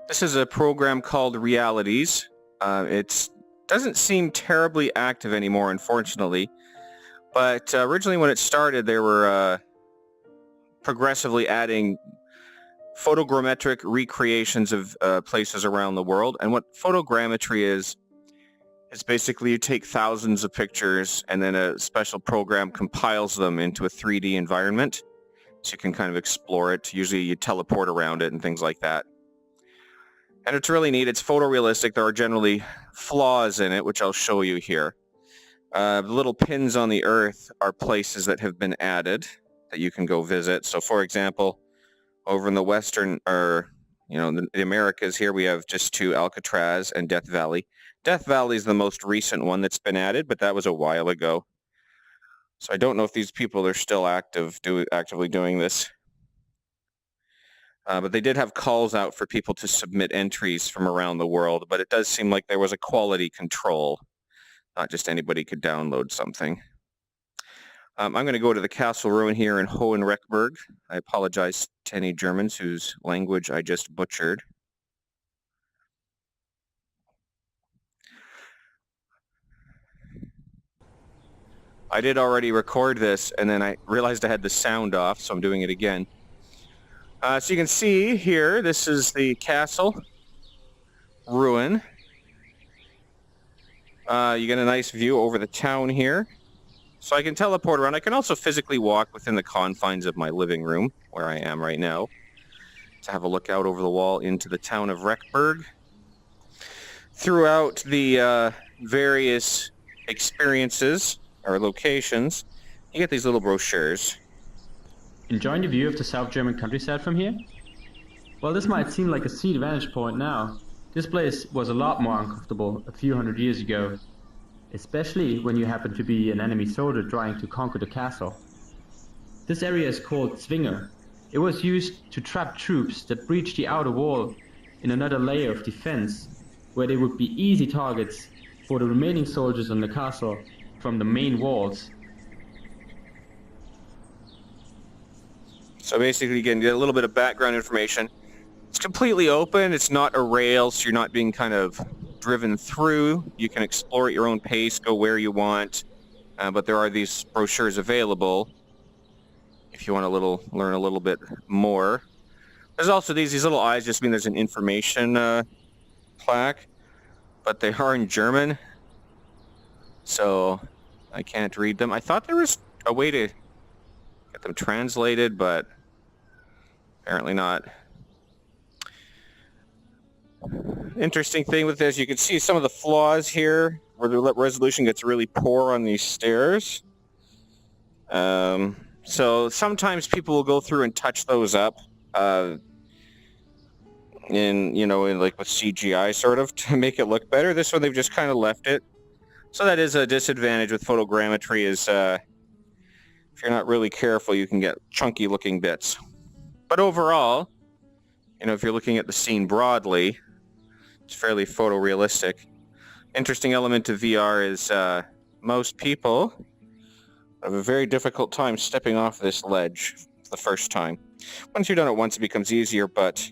This is a program called Realities. It doesn't seem terribly active anymore, unfortunately. But originally when it started, they were progressively adding photogrammetric recreations of places around the world. And what photogrammetry is basically you take thousands of pictures and then a special program compiles them into a 3D environment. So you can kind of explore it. Usually you teleport around it and things like that. And it's really neat. It's photorealistic. There are generally flaws in it, which I'll show you here. The little pins on the earth are places that have been added that you can go visit. So for example, over in the western, or the Americas here, we have just two, Alcatraz and Death Valley. Death Valley is the most recent one that's been added, but that was a while ago. So I don't know if these people are still actively doing this. But they did have calls out for people to submit entries from around the world, but it does seem like there was a quality control. Not just anybody could download something. I'm going to go to the castle ruin here in Hohenreckburg. I apologize to any Germans whose language I just butchered. I did already record this, and then I realized I had the sound off, so I'm doing it again. So you can see here, this is the castle ruin. You get a nice view over the town here. So I can teleport around. I can also physically walk within the confines of my living room, where I am right now, to have a look out over the wall into the town of Reckburg. Throughout the various experiences or locations, you get these little brochures. Enjoying the view of the South German countryside from here? Well, this might seem like a seat vantage point now. This place was a lot more uncomfortable a few hundred years ago, especially when you happen to be an enemy soldier trying to conquer the castle. This area is called Zwinger. It was used to trap troops that breached the outer wall in another layer of defense, where they would be easy targets for the remaining soldiers on the castle from the main walls. So basically, again, you get a little bit of background information. It's completely open. It's not a rail, so you're not being kind of driven through. You can explore at your own pace, go where you want, but there are these brochures available if you want to learn a little bit more. There's also these little eyes just mean there's an information plaque, but they are in German, so I can't read them. I thought there was a way to get them translated, but apparently not. Interesting thing with this, you can see some of the flaws here where the resolution gets really poor on these stairs. So sometimes people will go through and touch those up in like with CGI sort of to make it look better. This one they've just kind of left it. So that is a disadvantage with photogrammetry, is if you're not really careful, you can get chunky looking bits. But overall, if you're looking at the scene broadly, it's fairly photorealistic. Interesting element of VR is most people have a very difficult time stepping off this ledge the first time. Once you've done it once, it becomes easier, but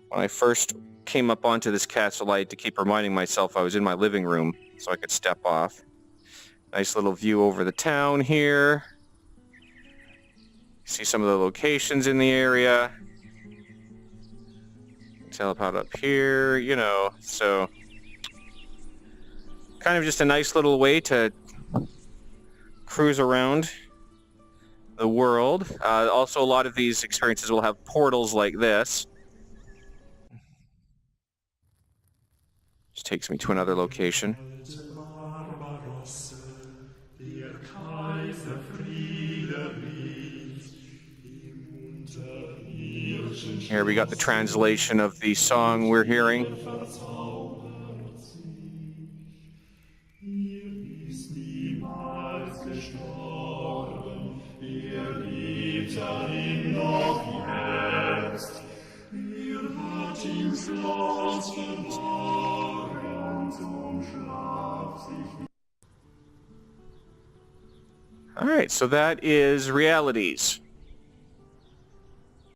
when I first came up onto this castle, I had to keep reminding myself I was in my living room so I could step off. Nice little view over the town here. See some of the locations in the area. Teleport up here, so kind of just a nice little way to cruise around the world. Also, a lot of these experiences will have portals like this. Just takes me to another location. Here we got the translation of the song we're hearing. All right, so that is Realities.